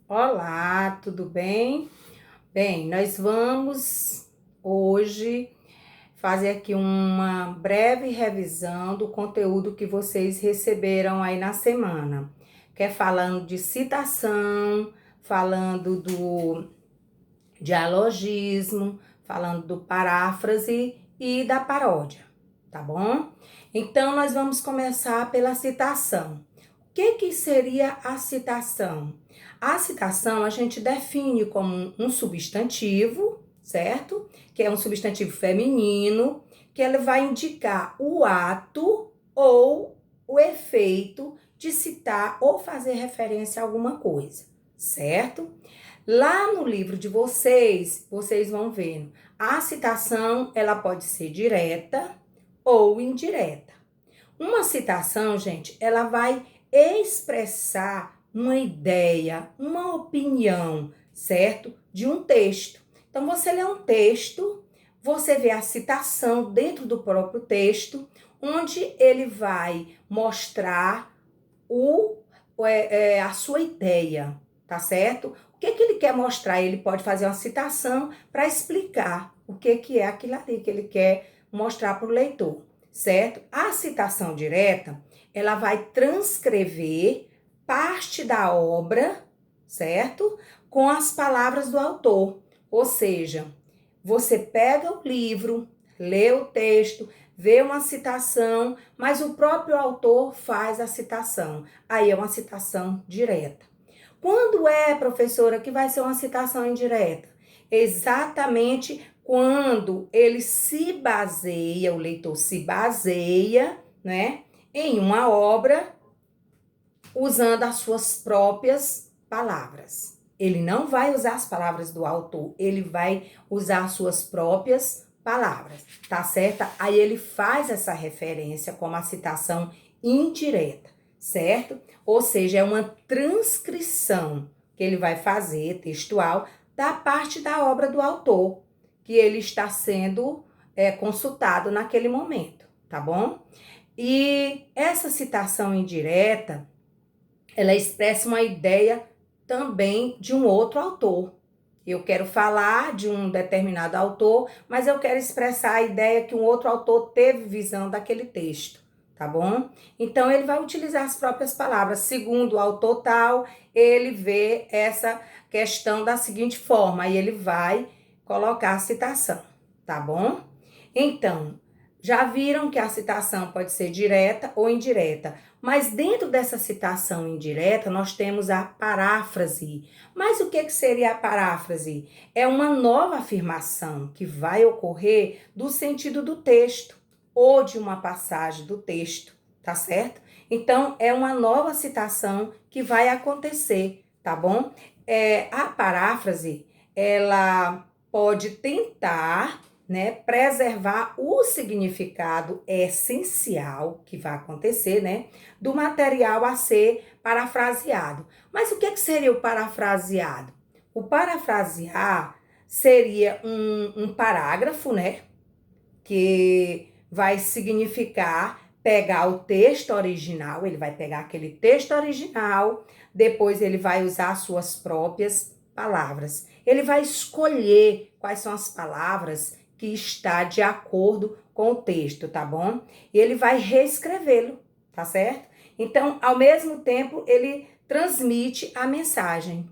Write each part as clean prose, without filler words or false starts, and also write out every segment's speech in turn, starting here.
Olá, tudo bem? Bem, nós vamos hoje fazer aqui uma breve revisão do conteúdo que vocês receberam aí na semana. Que é falando de citação, falando do dialogismo, falando do paráfrase e da paródia, tá bom? Então, nós vamos começar pela citação. O que seria a citação? A citação a gente define como um substantivo, certo? Que é um substantivo feminino, que ele vai indicar o ato ou o efeito de citar ou fazer referência a alguma coisa, certo? Lá no livro de vocês vão vendo, a citação ela pode ser direta ou indireta. Uma citação, gente, ela vai expressar uma ideia, uma opinião, certo? De um texto. Então, você lê um texto, você vê a citação dentro do próprio texto, onde ele vai mostrar a sua ideia, tá certo? O que ele quer mostrar? Ele pode fazer uma citação para explicar o que é aquilo ali que ele quer mostrar para o leitor, certo? A citação direta, ela vai transcrever parte da obra, certo? Com as palavras do autor. Ou seja, você pega o livro, lê o texto, vê uma citação, mas o próprio autor faz a citação. Aí é uma citação direta. Quando é, professora, que vai ser uma citação indireta? Exatamente quando ele se baseia, o leitor se baseia, né, em uma obra usando as suas próprias palavras. Ele não vai usar as palavras do autor, ele vai usar as suas próprias palavras, tá certo? Aí ele faz essa referência como a citação indireta, certo? Ou seja, é uma transcrição que ele vai fazer, textual, da parte da obra do autor, que ele está sendo consultado naquele momento, tá bom? E essa citação indireta, ela expressa uma ideia também de um outro autor. Eu quero falar de um determinado autor, mas eu quero expressar a ideia que um outro autor teve visão daquele texto, tá bom? Então, ele vai utilizar as próprias palavras. Segundo o autor tal, ele vê essa questão da seguinte forma, e ele vai colocar a citação, tá bom? Então, já viram que a citação pode ser direta ou indireta, mas dentro dessa citação indireta, nós temos a paráfrase. Mas o que seria a paráfrase? É uma nova afirmação que vai ocorrer do sentido do texto ou de uma passagem do texto, tá certo? Então, é uma nova citação que vai acontecer, tá bom? A paráfrase, ela pode tentar, né, preservar o significado essencial que vai acontecer, né, do material a ser parafraseado. Mas o que seria o parafraseado? O parafrasear seria um parágrafo, né, que vai significar pegar o texto original, ele vai pegar aquele texto original, depois ele vai usar suas próprias palavras. Ele vai escolher quais são as palavras que está de acordo com o texto, tá bom? E ele vai reescrevê-lo, tá certo? Então, ao mesmo tempo, ele transmite a mensagem.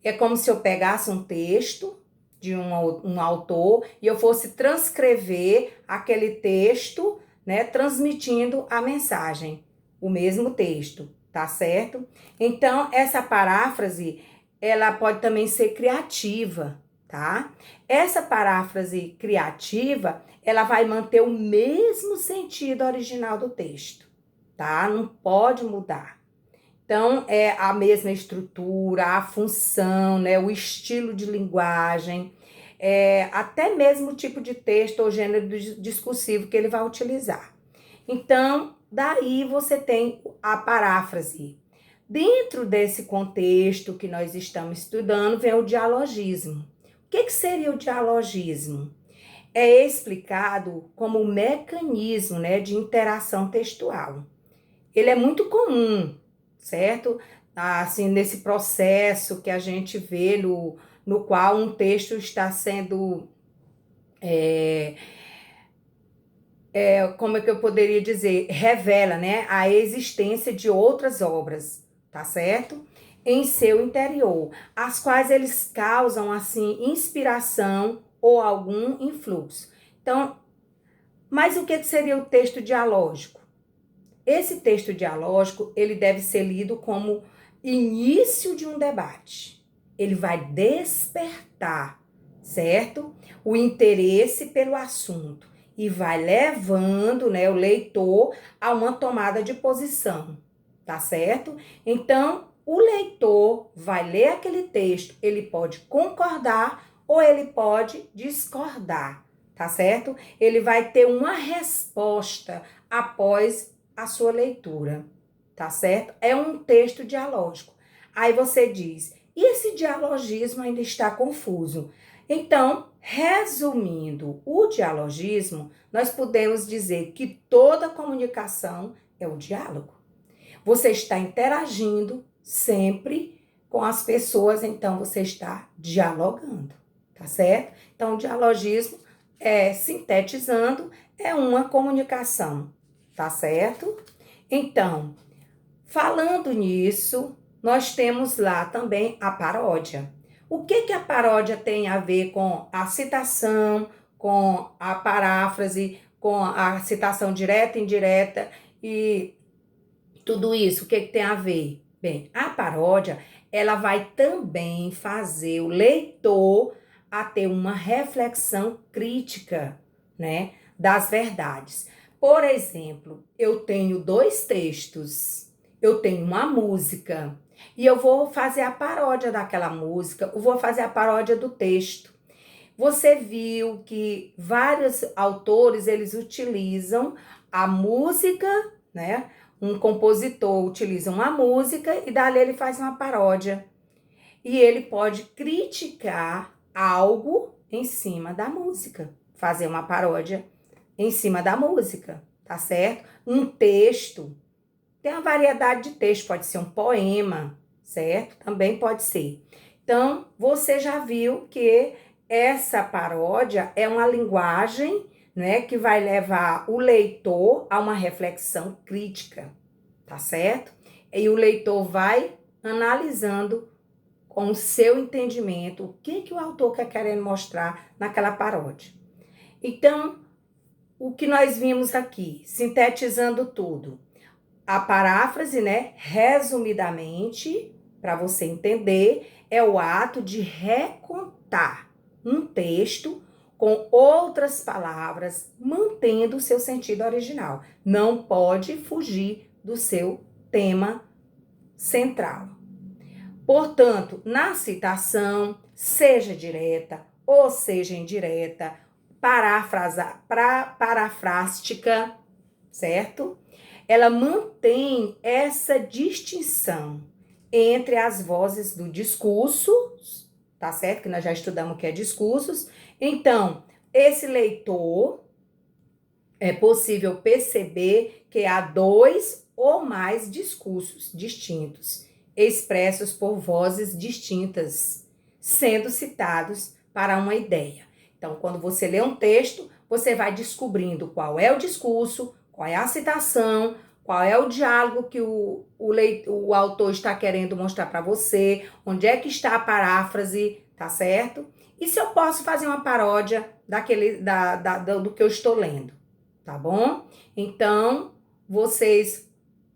É como se eu pegasse um texto de um autor e eu fosse transcrever aquele texto, né, transmitindo a mensagem, o mesmo texto, tá certo? Então, essa paráfrase, ela pode também ser criativa, tá? Essa paráfrase criativa, ela vai manter o mesmo sentido original do texto, tá? Não pode mudar. Então, é a mesma estrutura, a função, né, o estilo de linguagem, até mesmo o tipo de texto ou gênero discursivo que ele vai utilizar. Então, daí você tem a paráfrase. Dentro desse contexto que nós estamos estudando, vem o dialogismo. O que seria o dialogismo? É explicado como um mecanismo, né, de interação textual. Ele é muito comum, certo? assim, nesse processo que a gente vê no qual um texto está sendo, como é que eu poderia dizer, revela, né, a existência de outras obras, tá certo? Em seu interior, as quais eles causam, assim, inspiração ou algum influxo. Então, mas o que seria o texto dialógico? Esse texto dialógico, ele deve ser lido como início de um debate. Ele vai despertar, certo? O interesse pelo assunto e vai levando, né, o leitor a uma tomada de posição, tá certo? Então, o leitor vai ler aquele texto, ele pode concordar ou ele pode discordar, tá certo? Ele vai ter uma resposta após a sua leitura, tá certo? É um texto dialógico. Aí você diz, e esse dialogismo ainda está confuso? Então, resumindo o dialogismo, nós podemos dizer que toda comunicação é o diálogo. Você está interagindo sempre com as pessoas, então você está dialogando, tá certo? Então, o dialogismo, sintetizando, é uma comunicação, tá certo? Então, falando nisso, nós temos lá também a paródia. O que a paródia tem a ver com a citação, com a paráfrase, com a citação direta e indireta e tudo isso? O que tem a ver? Bem, a paródia, ela vai também fazer o leitor a ter uma reflexão crítica, né, das verdades. Por exemplo, eu tenho dois textos, eu tenho uma música e eu vou fazer a paródia daquela música, eu vou fazer a paródia do texto. Você viu que vários autores, eles utilizam a música, né? Um compositor utiliza uma música e dali ele faz uma paródia. E ele pode criticar algo em cima da música, fazer uma paródia em cima da música, tá certo? Um texto, tem uma variedade de texto, pode ser um poema, certo? Também pode ser. Então, você já viu que essa paródia é uma linguagem, né, que vai levar o leitor a uma reflexão crítica, tá certo? E o leitor vai analisando com o seu entendimento o que o autor quer querendo mostrar naquela paródia. Então, o que nós vimos aqui, sintetizando tudo, a paráfrase, né, resumidamente, para você entender, é o ato de recontar um texto com outras palavras, mantendo o seu sentido original. Não pode fugir do seu tema central. Portanto, na citação, seja direta ou seja indireta, parafrástica, certo? Ela mantém essa distinção entre as vozes do discurso, tá certo? Que nós já estudamos o que é discursos. Então, esse leitor é possível perceber que há dois ou mais discursos distintos, expressos por vozes distintas, sendo citados para uma ideia. Então, quando você lê um texto, você vai descobrindo qual é o discurso, qual é a citação, qual é o diálogo que o autor está querendo mostrar para você, onde é que está a paráfrase, tá certo? E se eu posso fazer uma paródia do que eu estou lendo, tá bom? Então, vocês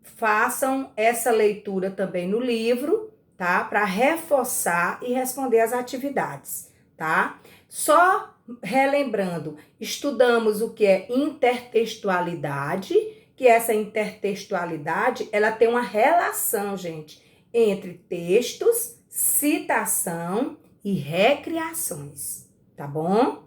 façam essa leitura também no livro, tá? Para reforçar e responder as atividades, tá? Só relembrando, estudamos o que é intertextualidade, que essa intertextualidade, ela tem uma relação, gente, entre textos, citação e recriações, tá bom?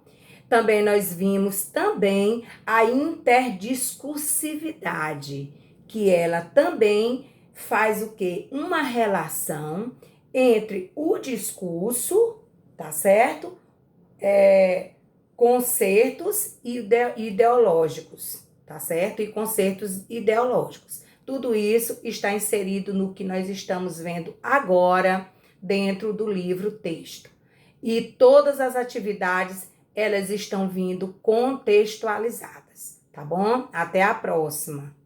Também nós vimos também a interdiscursividade, que ela também faz o quê? Uma relação entre o discurso, tá certo? Concertos ideológicos, tá certo? E concertos ideológicos. Tudo isso está inserido no que nós estamos vendo agora dentro do livro texto. E todas as atividades, elas estão vindo contextualizadas, tá bom? Até a próxima!